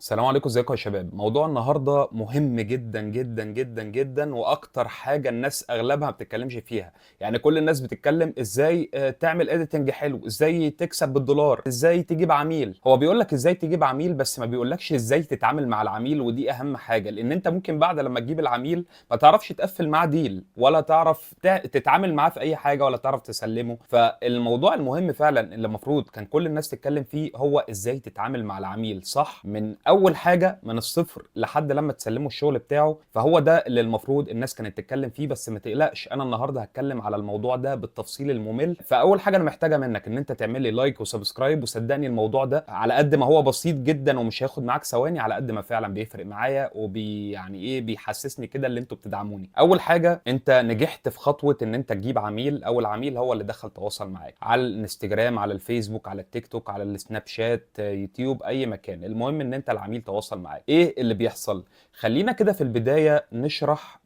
السلام عليكم، ازيكم يا شباب؟ موضوع النهارده مهم جدا جدا جدا جدا، واكتر حاجه الناس اغلبها ما بتتكلمش فيها. يعني كل الناس بتتكلم ازاي تعمل اديتنج حلو، ازاي تكسب بالدولار، ازاي تجيب عميل. هو بيقول لك ازاي تجيب عميل بس ما بيقولكش ازاي تتعامل مع العميل، ودي اهم حاجه. لان انت ممكن بعد لما تجيب العميل ما تعرفش تقفل معاه ديل، ولا تعرف تتعامل معاه في اي حاجه، ولا تعرف تسلمه. فالموضوع المهم فعلا اللي المفروض كان كل الناس تتكلم فيه هو ازاي تتعامل مع العميل صح، من اول حاجه من الصفر لحد لما تسلمه الشغل بتاعه. فهو ده اللي المفروض الناس كانت تتكلم فيه. بس ما تقلقش، انا النهارده هتكلم على الموضوع ده بالتفصيل الممل. فاول حاجه انا محتاجه منك ان انت تعمل لي لايك وسبسكرايب. وصدقني الموضوع ده على قد ما هو بسيط جدا ومش هياخد معاك ثواني، على قد ما فعلا بيفرق معايا يعني ايه، بيحسسني كده اللي انتوا بتدعموني. اول حاجه، انت نجحت في خطوه ان انت تجيب عميل، او العميل هو اللي دخل تواصل معاك على الانستجرام، على الفيسبوك، على التيك توك، على السناب شات، يوتيوب، اي مكان. المهم ان انت العميل تواصل معاك. ايه اللي بيحصل؟ خلينا كده في البدايه نشرح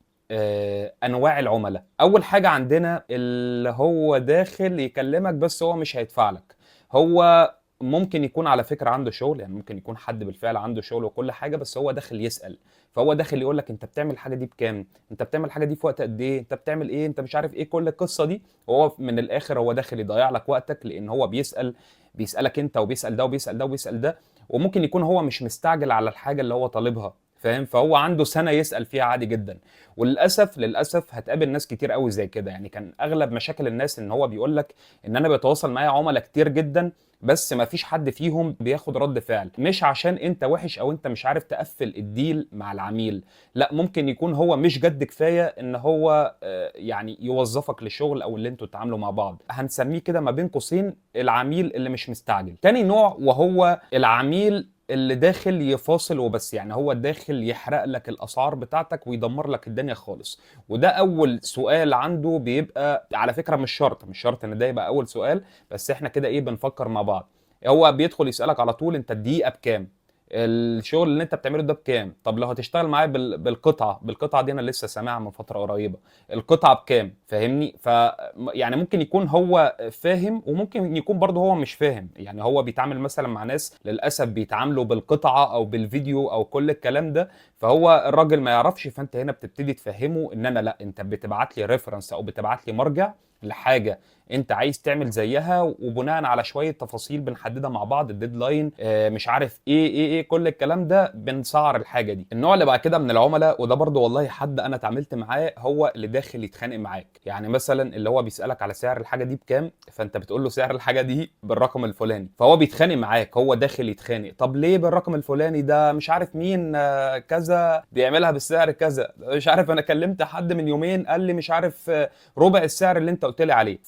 انواع العملاء. اول حاجه عندنا اللي هو داخل يكلمك بس هو مش هيدفع لك. هو ممكن يكون على فكره عنده شغل، يعني ممكن يكون حد بالفعل عنده شغل وكل حاجه، بس هو داخل يسال. فهو داخل يقول لك انت بتعمل الحاجه دي بكام، انت بتعمل الحاجه دي في وقت قد ايه، انت بتعمل ايه، انت مش عارف ايه، كل القصه دي. وهو من الاخر هو داخل يضيع لك وقتك، لان هو بيسالك انت، وبيسال ده وبيسال ده وبيسال ده. وممكن يكون هو مش مستعجل على الحاجه اللي هو طالبها، فاهم؟ فهو عنده سنه يسال فيها عادي جدا. وللاسف هتقابل ناس كتير قوي زي كده. يعني كان اغلب مشاكل الناس ان هو بيقول لك ان انا بيتواصل معايا عملاء كتير جدا، بس ما فيش حد فيهم بياخد رد فعل. مش عشان انت وحش او انت مش عارف تقفل الديل مع العميل، لا، ممكن يكون هو مش جد كفايه ان هو يعني يوظفك لشغل، او اللي انتوا تتعاملوا مع بعض. هنسميه كده ما بين قوسين العميل اللي مش مستعجل. تاني نوع وهو العميل اللي داخل يفاصل وبس، يعني هو داخل يحرق لك الاسعار بتاعتك ويدمر لك الدنيا خالص. وده اول سؤال عنده بيبقى، على فكره مش شرط ان ده يبقى اول سؤال، بس احنا كده ايه بنفكر مع بعض. هو بيدخل يسالك على طول انت الدقيقه بكام، الشغل اللي انت بتعمله ده بكام، طب لو هتشتغل معايا بالقطعه دي، انا لسه سامعها من فتره قريبه، القطعه بكام؟ فاهمني؟ يعني ممكن يكون هو فاهم، وممكن يكون برضه هو مش فاهم. يعني هو بيتعامل مثلا مع ناس للاسف بيتعاملوا بالقطعه او بالفيديو او كل الكلام ده، فهو الراجل ما يعرفش. فانت هنا بتبتدي تفهمه ان انا لا، انت بتبعت لي ريفرنس او بتبعت لي مرجع لحاجه انت عايز تعمل زيها، وبناء على شويه تفاصيل بنحددها مع بعض، الديدلاين، مش عارف ايه كل الكلام ده، بنسعر الحاجه دي. النوع اللي بعد كده من العملاء، وده برضو والله حد انا اتعاملت معاه، هو اللي داخل يتخانق معاك. يعني مثلا اللي هو بيسالك على سعر الحاجه دي بكام، فانت بتقول له سعر الحاجه دي بالرقم الفلاني، فهو بيتخانق معاك، هو داخل يتخانق. طب ليه بالرقم الفلاني ده؟ مش عارف مين كذا بيعملها بالسعر كذا، مش عارف، انا كلمت حد من يومين قال لي مش عارف ربع السعر اللي انت قلت لي عليه.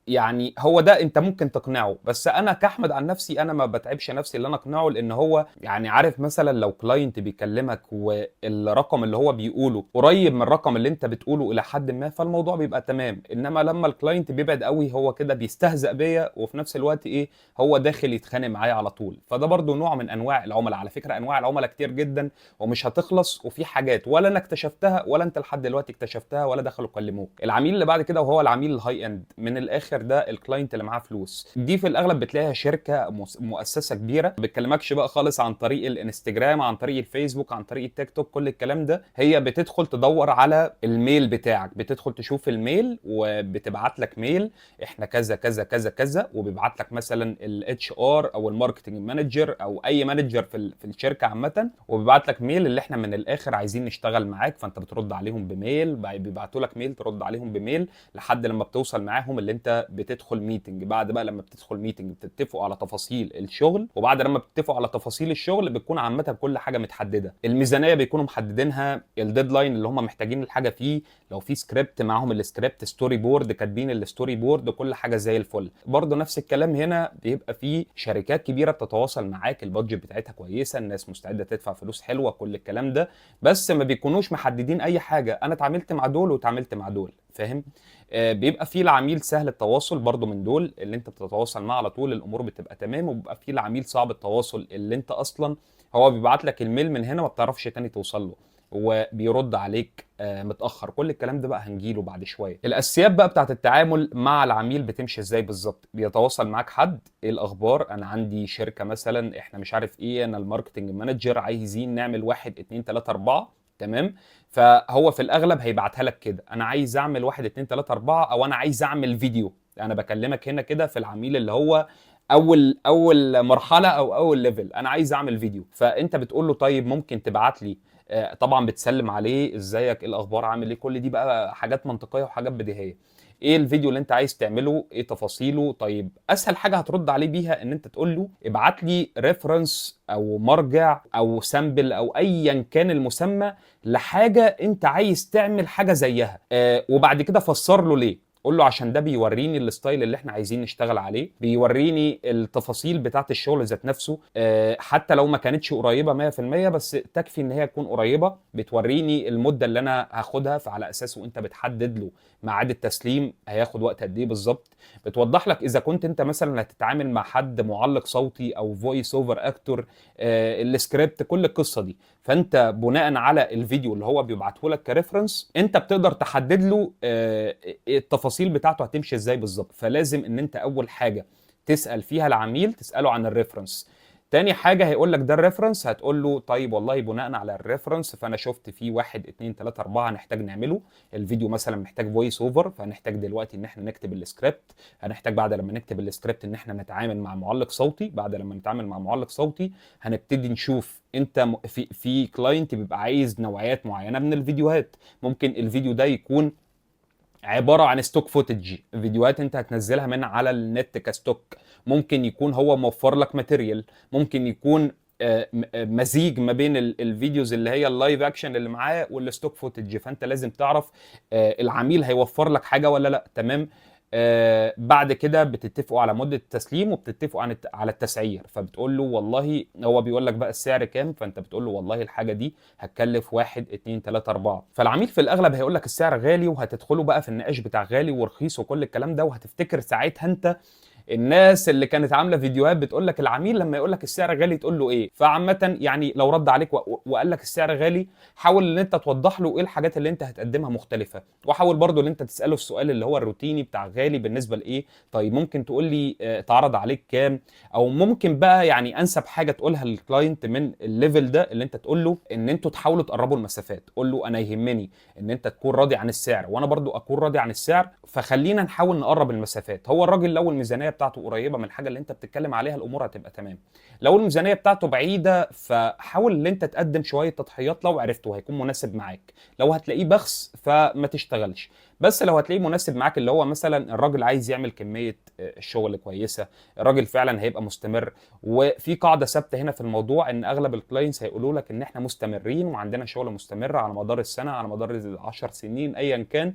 يعني هو ده انت ممكن تقنعه، بس انا كاحمد عن نفسي انا ما بتعبش نفسي اللي انا اقنعه. لان هو يعني عارف، مثلا لو كلاينت بيكلمك والرقم اللي هو بيقوله قريب من الرقم اللي انت بتقوله الى حد ما، فالموضوع بيبقى تمام. انما لما الكلاينت بيبعد قوي، هو كده بيستهزأ بيا، وفي نفس الوقت ايه، هو داخل يتخانق معايا على طول. فده برضو نوع من انواع العملاء. على فكرة انواع العملاء كتير جدا ومش هتخلص، وفي حاجات ولا انا اكتشفتها ولا انت لحد دلوقتي اكتشفتها ولا دخلوا كلموك. العميل اللي بعد كده وهو العميل الهاي اند من الاخر، ده الكلاينت اللي معاه فلوس. دي في الاغلب بتلاقيها شركه مؤسسه كبيره، ما بتكلمكش بقى خالص عن طريق الانستجرام، عن طريق الفيسبوك، عن طريق التيك توك، كل الكلام ده. هي بتدخل تدور على الميل بتاعك، بتدخل تشوف الميل وبتبعت لك ميل، احنا كذا كذا كذا كذا، وبيبعت لك مثلا الاتش ار او الماركتنج مانجر او اي مانجر في الشركه عامه، وبيبعت لك ميل اللي احنا من الاخر عايزين نشتغل معاك. فانت بترد عليهم بميل، بيبعتوا لك ميل ترد عليهم بميل، لحد لما بتوصل معاهم اللي انت بتدخل ميتنج. بعد بقى لما بتدخل ميتنج بتتفقوا على تفاصيل الشغل، وبعد لما بتتفقوا على تفاصيل الشغل بتكون عامه كل حاجه متحدده، الميزانيه بيكونوا محددينها، الديدلاين اللي هم محتاجين الحاجه فيه، لو في سكريبت معاهم السكريبت، ستوري بورد كاتبين الستوري بورد، كل حاجه زي الفل. برضه نفس الكلام هنا، بيبقى في شركات كبيره بتتواصل معاك، البادجت بتاعتها كويسه، الناس مستعده تدفع فلوس حلوه، كل الكلام ده، بس ما بيكونوش محددين اي حاجه. انا اتعاملت مع دول واتعاملت مع دول، فاهم؟ بيبقى في العميل سهل التواصل برضو، من دول اللي انت بتتواصل معاه على طول الامور بتبقى تمام. وبيبقى في العميل صعب التواصل اللي انت اصلا هو بيبعت لك الميل من هنا ما بتعرفش تاني توصل له. وبيرد عليك متاخر. كل الكلام ده بقى هنجيله بعد شويه. الاساسيات بقى بتاعت التعامل مع العميل بتمشي ازاي بالظبط. بيتواصل معاك حد، ايه الاخبار، انا عندي شركه مثلا، احنا مش عارف ايه، انا الماركتنج مانجر، عايزين نعمل واحد اتنين تلاته اربعه. تمام. فهو في الاغلب هيبعتها لك كده، انا عايز اعمل واحد اتنين تلاته اربعه، او انا عايز اعمل فيديو. انا بكلمك هنا كده في العميل اللي هو اول مرحله او اول ليفل، انا عايز اعمل فيديو. فانت بتقول له طيب ممكن تبعت لي، طبعا بتسلم عليه، ازيك، ايه الاخبار، عامل ايه. كل دي بقى حاجات منطقيه وحاجات بديهيه. ايه الفيديو اللي انت عايز تعمله، ايه تفاصيله. طيب اسهل حاجه هترد عليه بيها ان انت تقول له ابعت لي ريفرنس او مرجع او سامبل او ايا كان المسمى لحاجه انت عايز تعمل حاجه زيها. وبعد كده فسر له ليه. قول له عشان ده بيوريني الستايل اللي احنا عايزين نشتغل عليه، بيوريني التفاصيل بتاعت الشغل ذات نفسه. حتى لو ما كانتش قريبه 100%، بس تكفي ان هي تكون قريبه. بتوريني المده اللي انا هاخدها، فعلى اساسه انت بتحدد له ميعاد التسليم هياخد وقت قد ايه بالظبط. بتوضح لك اذا كنت انت مثلا هتتعامل مع حد معلق صوتي او فويس اوفر اكتور، السكريبت، كل القصه دي. فانت بناء على الفيديو اللي هو بيبعته لك كريفرنس، انت بتقدر تحدد له التفاصيل بتاعته هتمشي ازاي بالظبط. فلازم ان انت اول حاجه تسال فيها العميل، تساله عن الريفرنس. تاني حاجه هيقول لك ده الريفرنس، هتقول له طيب والله بناء على الريفرنس فانا شفت فيه واحد اتنين تلاته اربعه هنحتاج نعمله. الفيديو مثلا محتاج فويس اوفر، فهنحتاج دلوقتي ان احنا نكتب السكريبت. هنحتاج بعد لما نكتب السكريبت ان احنا نتعامل مع معلق صوتي. بعد لما نتعامل مع معلق صوتي هنبتدي نشوف انت في كلاينت بيبقى عايز نوعيات معينه من الفيديوهات. ممكن الفيديو ده يكون عباره عن ستوك فوتج، فيديوهات انت هتنزلها من على النت كستوك. ممكن يكون هو موفر لك ماتيريال. ممكن يكون مزيج ما بين الفيديوز اللي هي اللايف اكشن اللي معاه والستوك فوتج. فانت لازم تعرف العميل هيوفر لك حاجه ولا لا. تمام. بعد كده بتتفقوا على مده التسليم، وبتتفقوا على التسعير. فبتقول له والله، هو بيقول لك بقى السعر كام، فانت بتقول له والله الحاجه دي هتكلف واحد اتنين تلاته اربعه. فالعميل في الاغلب هيقول لك السعر غالي، وهتدخلوا بقى في النقاش بتاع غالي ورخيص وكل الكلام ده. وهتفتكر ساعتها انت الناس اللي كانت عامله فيديوهات بتقول لك العميل لما يقول لك السعر غالي تقول له ايه. فعامه يعني لو رد عليك وقال لك السعر غالي، حاول ان انت توضح له ايه الحاجات اللي انت هتقدمها مختلفه. وحاول برضو ان انت تساله السؤال اللي هو الروتيني بتاع غالي بالنسبه لايه. طيب ممكن تقول لي اتعرض عليك كام. او ممكن بقى يعني انسب حاجه تقولها للكلاينت من الليفل ده اللي انت تقول له ان انتوا تحاولوا تقربوا المسافات. قول له انا يهمني ان انت تكون راضي عن السعر وانا برضو اكون راضي عن السعر، فخلينا نحاول نقرب المسافات. هو الراجل لو الميزانيه بتاعته قريبه من الحاجه اللي انت بتتكلم عليها الامور هتبقى تمام. لو الميزانيه بتاعته بعيده فحاول ان انت تقدم شويه تضحيات لو عرفته هيكون مناسب معاك. لو هتلاقيه بخس فما تشتغلش. بس لو هتلاقيه مناسب معاك، اللي هو مثلا الراجل عايز يعمل كميه شغل كويسه، الراجل فعلا هيبقى مستمر. وفي قاعده ثابته هنا في الموضوع ان اغلب الكلاينتس هيقولوا لك ان احنا مستمرين وعندنا شغل مستمر على مدار السنه، على مدار ال10 سنين ايا كان.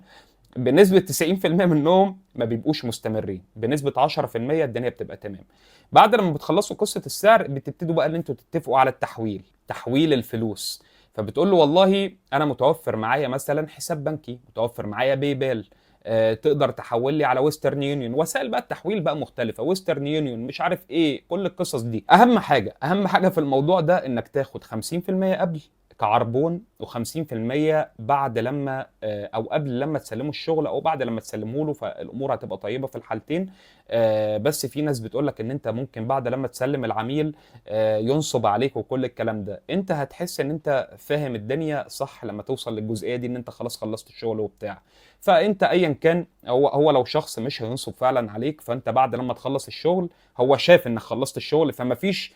بنسبة 90% منهم ما بيبقوش مستمرين، بنسبة 10% الدنيا بتبقى تمام. بعد لما بتخلصوا قصة السعر بتبتدوا بقى ان انتوا تتفقوا على تحويل الفلوس. فبتقول له والله انا متوفر معايا مثلا حساب بنكي، متوفر معايا باي بال، تقدر تحول لي على ويسترن يونيون. وسائل بقى التحويل بقى مختلفة، ويسترن يونيون مش عارف ايه، كل القصص دي. اهم حاجة في الموضوع ده انك تاخد 50% قبل كعربون، و50% بعد لما او قبل لما تسلموا الشغل او بعد لما تسلموا له. فالامور هتبقى طيبه في الحالتين. بس في ناس بتقول لك ان انت ممكن بعد لما تسلم العميل ينصب عليك وكل الكلام ده. انت هتحس ان انت فاهم الدنيا صح لما توصل للجزئيه دي ان انت خلاص خلصت الشغل وبتاع. فانت ايا كان، هو لو شخص مش هينصب فعلا عليك، فانت بعد لما تخلص الشغل هو شاف انك خلصت الشغل، فما فيش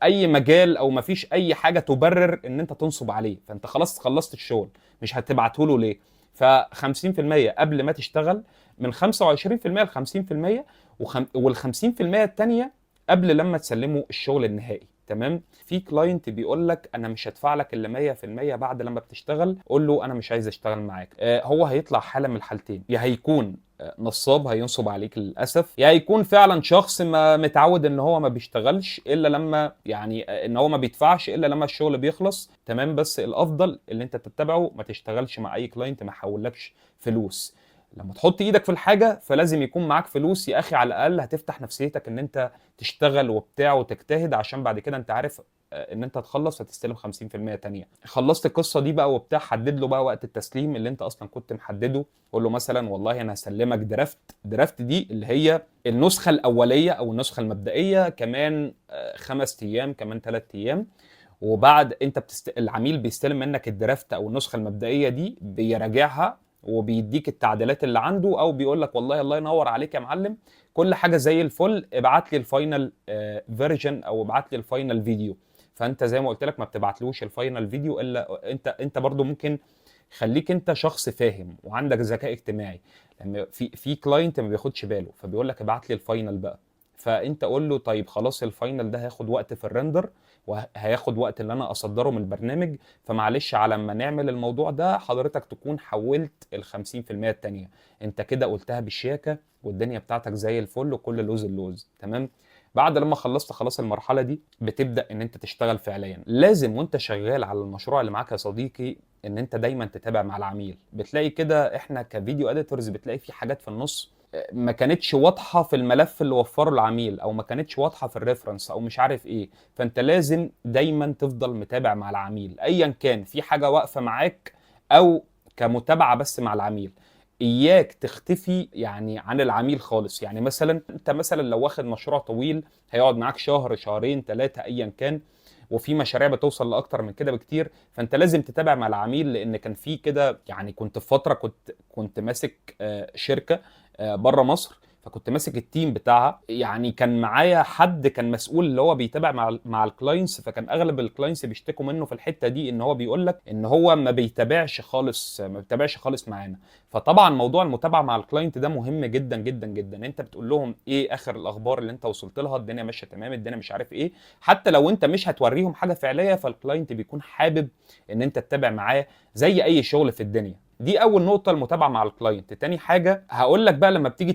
اي مجال او مفيش اي حاجه تبرر ان انت تنصب عليه. فانت خلاص خلصت الشغل، مش هتبعته له ليه. ف 50% قبل ما تشتغل، من 25% ل 50%، وال 50% الثانيه قبل لما تسلموا الشغل النهائي. تمام. في كلاينت بيقول لك انا مش هدفع لك الا 100% بعد لما بتشتغل. قول له انا مش عايز اشتغل معاك. هو هيطلع حاله من الحالتين، يا هيكون نصاب هينصب عليك للاسف، يا هيكون فعلا شخص ما متعود ان هو ما بيشتغلش الا لما يعني ان هو ما بيدفعش الا لما الشغل بيخلص. تمام. بس الافضل اللي انت تتبعه ما تشتغلش مع اي كلاينت ما يحولكش فلوس. لما تحط ايدك في الحاجه فلازم يكون معاك فلوس يا اخي، على الاقل هتفتح نفسيتك ان انت تشتغل وبتاع وتجتهد، عشان بعد كده انت عارف ان انت تخلص هتستلم 50% تانية. خلصت القصه دي بقى وبتاع، حدد له بقى وقت التسليم اللي انت اصلا كنت محدده. قول له مثلا والله انا هسلمك درافت دي اللي هي النسخه الاوليه او النسخه المبدئيه كمان 5 ايام، كمان 3 ايام. وبعد انت العميل بيستلم منك الدرافت او النسخه المبدئيه دي، بيراجعها وبيديك التعديلات اللي عنده، او بيقول لك والله الله ينور عليك يا معلم، كل حاجه زي الفل، ابعت لي الفاينل فيرجن او ابعت لي الفاينل فيديو. فانت زي ما قلت لك ما بتبعتلوش الفاينل فيديو الا انت برضو ممكن خليك انت شخص فاهم وعندك ذكاء اجتماعي. لما في كلاينت ما بياخدش باله فبيقول لك ابعت لي الفاينل بقى، فانت قول له طيب خلاص الفاينل ده هياخد وقت في الريندر، وهياخد وقت اللي انا اصدره من البرنامج، فمعلش على ما نعمل الموضوع ده حضرتك تكون حولت ال 50% التانية. انت كده قلتها بالشياكة والدنيا بتاعتك زي الفل وكل لوز اللوز تمام. بعد لما خلصت خلاص المرحلة دي بتبدأ ان انت تشتغل فعليا. لازم وانت شغال على المشروع اللي معاك يا صديقي ان انت دايما تتابع مع العميل. بتلاقي كده احنا كفيديو اديتورز بتلاقي في حاجات في النص ما كانتش واضحه في الملف اللي وفره العميل، او ما كانتش واضحه في الريفرنس، او مش عارف ايه. فانت لازم دايما تفضل متابع مع العميل ايا كان في حاجه واقفه معاك او كمتابعه بس مع العميل. اياك تختفي يعني عن العميل خالص. يعني مثلا انت مثلا لو واخد مشروع طويل هيقعد معاك شهر شهرين 3 ايا كان، وفي مشاريع بتوصل لاكتر من كده بكتير، فانت لازم تتابع مع العميل. لان كان في كده يعني كنت في فتره كنت ماسك شركه بره مصر، فكنت ماسك التيم بتاعها. يعني كان معايا حد كان مسؤول اللي هو بيتابع مع الكلاينتس، فكان اغلب الكلاينتس بيشتكوا منه في الحته دي ان هو بيقول لك ان هو ما بيتابعش خالص معانا. فطبعا موضوع المتابعه مع الكلاينت ده مهم جدا جدا جدا. انت بتقول لهم ايه اخر الاخبار اللي انت وصلت لها، الدنيا ماشيه تمام، الدنيا مش عارف ايه. حتى لو انت مش هتوريهم حاجه فعليه فالكلاينت بيكون حابب ان انت تتابع معاه زي اي شغل في الدنيا. دي اول نقطه، المتابعه مع الكلاينت. تاني حاجه هقول لك بقى لما بتيجي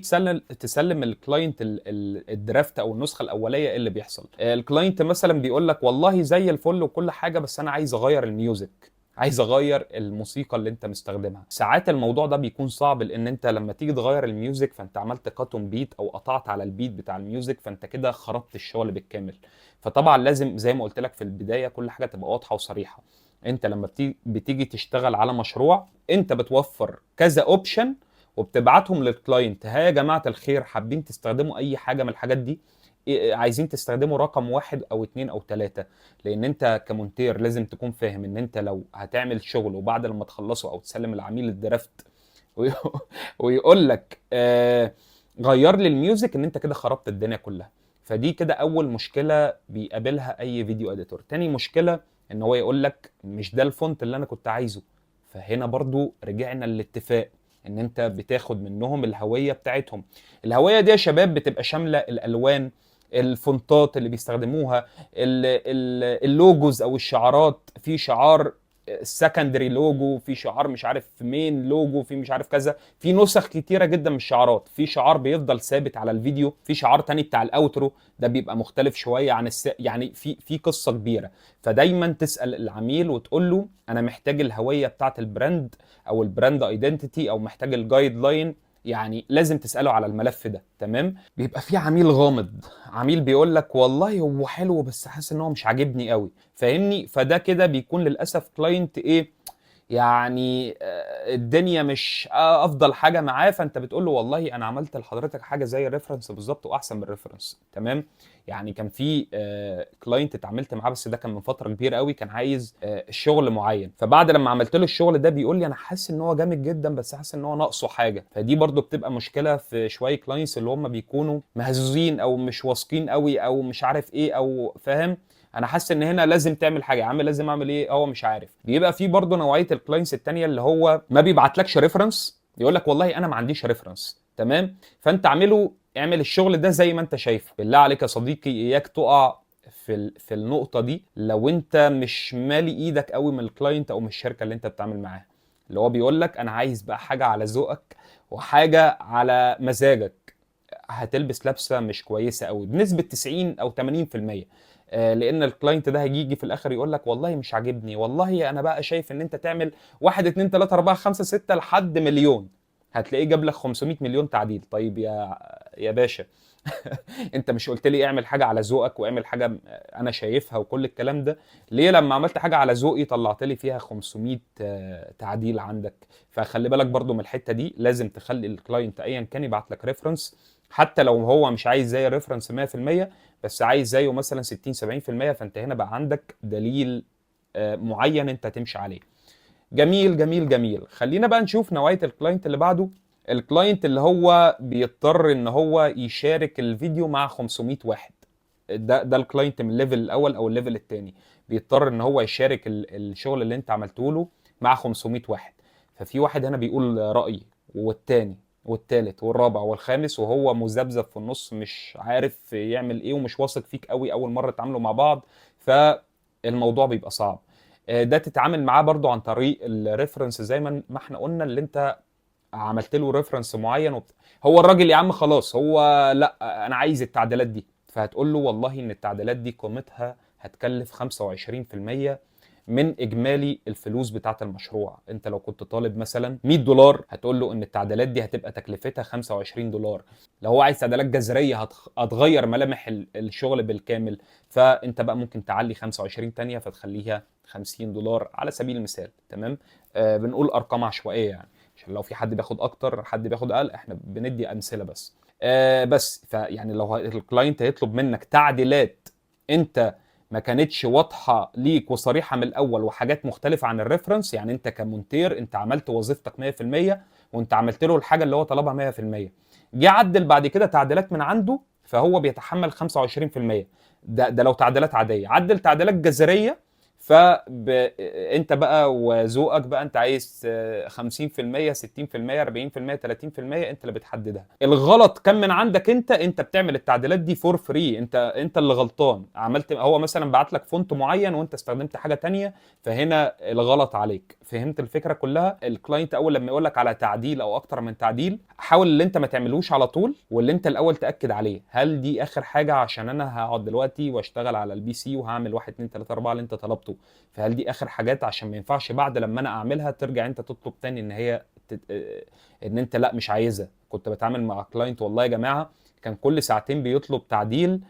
تسلم الكلاينت الدرافت او النسخه الاوليه إيه اللي بيحصل. الكلاينت مثلا بيقول لك والله زي الفل وكل حاجه، بس انا عايز اغير الميوزك، عايز اغير الموسيقى اللي انت مستخدمها. ساعات الموضوع ده بيكون صعب، لان انت لما تيجي تغير الميوزك فانت عملت كاتون بيت او قطعت على البيت بتاع الميوزك، فانت كده خربت الشغل بالكامل. فطبعا لازم زي ما قلت لك في البدايه كل حاجه تبقى واضحه وصريحه. انت لما بتيجي تشتغل على مشروع انت بتوفر كذا اوبشن وبتبعتهم للكلاينت. ها يا جماعه الخير، حابين تستخدموا اي حاجه من الحاجات دي؟ عايزين تستخدموا رقم 1 أو 2 أو 3؟ لان انت كمونتير لازم تكون فاهم ان انت لو هتعمل شغل وبعد لما تخلصه او تسلم العميل الدرافت وي- ويقول لك غير لي الميوزك، ان انت كده خربت الدنيا كلها. فدي كده اول مشكله بيقابلها اي فيديو اديتور. تاني مشكله ان هو يقول لك مش ده الفونت اللي انا كنت عايزه. فهنا برضو رجعنا للاتفاق ان انت بتاخد منهم الهويه بتاعتهم. الهويه دي يا شباب بتبقى شامله الالوان، الفونتات اللي بيستخدموها، اللوجوز او الشعارات. في شعار السكندري لوجو، في شعار مش عارف مين لوجو، في مش عارف كذا. في نسخ كتيره جدا من الشعارات. في شعار بيفضل ثابت على الفيديو، في شعار تاني بتاع الاوترو ده بيبقى مختلف شويه عن يعني في قصه كبيره. فدايما تسال العميل وتقول له انا محتاج الهويه بتاعت البراند او البراند ايدنتيتي، او محتاج الجايد لاين. يعني لازم تساله على الملف ده تمام. بيبقى في عميل غامض، عميل بيقول لك والله هو حلو بس حاسس ان هو مش عاجبني قوي، فاهمني؟ فده كده بيكون للاسف كلاينت ايه يعني الدنيا مش افضل حاجه معاه. فانت بتقول له والله انا عملت لحضرتك حاجه زي الريفرنس بالظبط واحسن من الريفرنس تمام. يعني كان في كلاينت اتعاملت معاه بس ده كان من فتره كبيره قوي، كان عايز شغل معين. فبعد لما عملت له الشغل ده بيقول لي انا حاسس ان هو جامد جدا بس حاسس ان هو ناقصه حاجه. فدي برضو بتبقى مشكله في شويه كلاينتس اللي هم بيكونوا مهزوزين او مش واثقين قوي او مش عارف ايه او فاهم. انا حاسس ان هنا لازم تعمل حاجه يا عم، لازم اعمل ايه؟ هو مش عارف. بيبقى في برضه نوعيه الكلاينتس التانيه اللي هو ما بيبعتلكش ريفرنس، يقول لك والله انا ما عنديش ريفرنس تمام. فانت اعمل الشغل ده زي ما انت شايفه. بالله عليك يا صديقي اياك تقع في النقطه دي لو انت مش مالي ايدك قوي من الكلاينت او من الشركه اللي انت بتتعامل معاها، اللي هو بيقول لك انا عايز بقى حاجه على ذوقك وحاجه على مزاجك. هتلبس لبسه مش كويسه قوي بنسبه 90 او 80%. لان الكلاينت ده هيجي في الاخر يقول لك والله مش عاجبني، والله انا بقى شايف ان انت تعمل 1 2 3 4 5 6 لحد مليون. هتلاقيه جاب لك 500 مليون تعديل. طيب يا باشا انت مش قلت لي اعمل حاجه على ذوقك واعمل حاجه انا شايفها وكل الكلام ده؟ ليه لما عملت حاجه على ذوقي طلعت لي فيها 500 تعديل عندك؟ فخلي بالك برضو من الحته دي، لازم تخلي الكلاينت ايا كان يبعت لك ريفرنس، حتى لو هو مش عايز زي الريفرنس 100%، بس عايز زيه مثلا 60 70%، فانت هنا بقى عندك دليل معين انت تمشي عليه. جميل جميل جميل. خلينا بقى نشوف نوعيه الكلاينت اللي بعده. الكلاينت اللي هو بيضطر ان هو يشارك الفيديو مع 500 واحد. ده الكلاينت من الليفل الاول او الليفل الثاني، بيضطر ان هو يشارك الشغل اللي انت عملته له مع 500 واحد. ففي واحد هنا بيقول رأيي، والتاني والتالت والرابع والخامس، وهو مذبذب في النص مش عارف يعمل ايه ومش واثق فيك قوي اول مره تتعاملوا مع بعض، فالموضوع بيبقى صعب. ده تتعامل معاه برضو عن طريق الريفرنس، زي ما احنا قلنا، اللي انت عملت له ريفرنس معين هو الراجل يا عم خلاص هو لا انا عايز التعديلات دي، فهتقول له والله ان التعديلات دي قيمتها هتكلف 25% من اجمالي الفلوس بتاعه المشروع. انت لو كنت طالب مثلا $100 هتقول له ان التعديلات دي هتبقى تكلفتها $25. لو هو عايز تعديلات جذريه هتغير ملامح الشغل بالكامل، فانت بقى ممكن تعلي 25 تانية فتخليها $50 على سبيل المثال. تمام؟ بنقول ارقام عشوائيه يعني، عشان لو في حد بياخد اكتر حد بياخد اقل، احنا بندي امثله بس. بس فيعني لو الكلاينت هيطلب منك تعديلات انت ما كانتش واضحه ليك وصريحه من الاول، وحاجات مختلفه عن الريفرنس، يعني انت كمونتير انت عملت وظيفتك 100% وانت عملت له الحاجه اللي هو طلبها 100%، جه عدل بعد كده تعديلات من عنده، فهو بيتحمل 25%. ده لو تعديلات عاديه. عدل تعديلات جذريه، انت بقى وذوقك بقى، انت عايز 50% 60% 40% 30%، انت اللي بتحددها. الغلط كان من عندك، انت بتعمل التعديلات دي فور فري، انت اللي غلطان. عملت هو مثلا بعت لك فونت معين وانت استخدمت حاجه تانية، فهنا الغلط عليك. فهمت الفكره كلها؟ الكلاينت اول لما يقول لك على تعديل او اكتر من تعديل، حاول اللي انت ما تعملوش على طول، واللي انت الاول تاكد عليه هل دي اخر حاجه، عشان انا هقعد دلوقتي واشتغل على البي سي وهعمل 1 2 3 4 اللي انت طلبته، فهل دي اخر حاجات؟ عشان ما ينفعش بعد لما انا اعملها ترجع انت تطلب تاني ان هي ان انت لا مش عايزها. كنت بتعامل مع كلاينت والله يا جماعه كان كل ساعتين بيطلب تعديل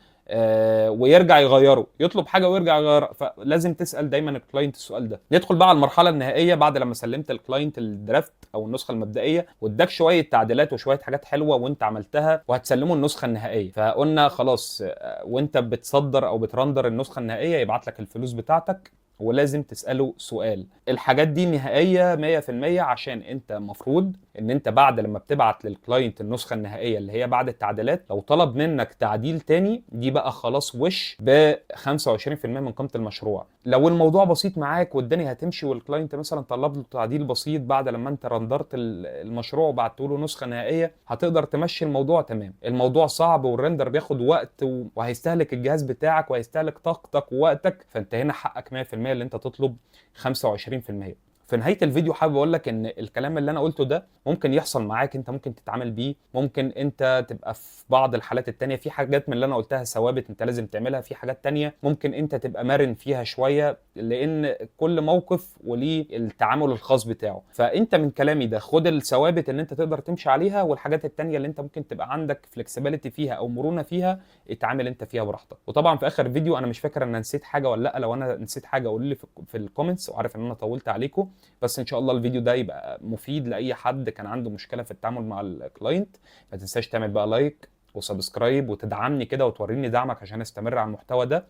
ويرجع يغيره، يطلب حاجه ويرجع يغيرها، فلازم تسال دايما الكلاينت السؤال ده. ندخل بقى على المرحله النهائيه بعد لما سلمت الكلاينت الدرافت او النسخه المبدئيه، واداك شويه تعديلات وشويه حاجات حلوه وانت عملتها، وهتسلمه النسخه النهائيه. فقلنا خلاص وانت بتصدر او بترندر النسخه النهائيه يبعت لك الفلوس بتاعتك، ولازم تسأله سؤال. الحاجات دي نهائية 100%، عشان انت مفروض ان انت بعد لما بتبعت للكلاينت النسخة النهائية اللي هي بعد التعديلات، لو طلب منك تعديل تاني دي بقى خلاص وش ب 25% من قيمة المشروع. لو الموضوع بسيط معاك والدنيا هتمشي، والكلاينت مثلا طلب له تعديل بسيط بعد لما انت رندرت المشروع وبعت له نسخة نهائية، هتقدر تمشي الموضوع تمام. الموضوع صعب والرندر بياخد وقت وهيستهلك الجهاز بتاعك وهيستهلك طاقتك ووقتك، فانت هنا حقك 100% اللي انت تطلب 25%. في نهايه الفيديو حابب اقول لك ان الكلام اللي انا قلته ده ممكن يحصل معاك، انت ممكن تتعامل بيه، ممكن انت تبقى في بعض الحالات التانية في حاجات من اللي انا قلتها ثوابت انت لازم تعملها، في حاجات تانية ممكن انت تبقى مرن فيها شويه، لان كل موقف وليه التعامل الخاص بتاعه. فانت من كلامي ده خد الثوابت اللي انت تقدر تمشي عليها، والحاجات التانية اللي انت ممكن تبقى عندك فلكسبيليتي فيها او مرونه فيها اتعامل انت فيها براحتك. وطبعا في اخر فيديو انا مش فاكر ان انا نسيت حاجه ولا لا، لو انا نسيت حاجه قولوا لي في الكومنتس، وعارف ان انا طولت عليكم، بس ان شاء الله الفيديو ده يبقى مفيد لاي حد كان عنده مشكله في التعامل مع الكلاينت. ما تنساش تعمل بقى لايك وسبسكرايب وتدعمني كده وتوريني دعمك عشان استمر على المحتوى ده.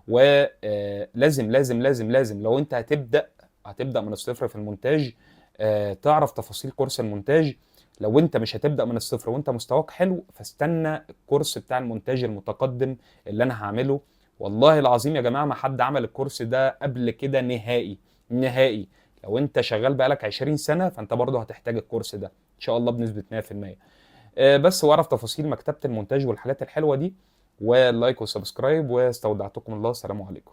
ولازم لازم لازم لازم لو انت هتبدا من الصفر في المونتاج، تعرف تفاصيل كورس المونتاج. لو انت مش هتبدا من الصفر وانت مستواك حلو، فاستنى الكورس بتاع المونتاج المتقدم اللي انا هعمله. والله العظيم يا جماعه ما حد عمل الكورس ده قبل كده نهائي نهائي. لو انت شغال بقالك 20 سنه فانت برضه هتحتاج الكورس ده ان شاء الله بنسبه 100%. بس واعرف تفاصيل مكتبه المونتاج والحاجات الحلوه دي، ولايك وسبسكرايب، واستودعتكم الله، السلام عليكم.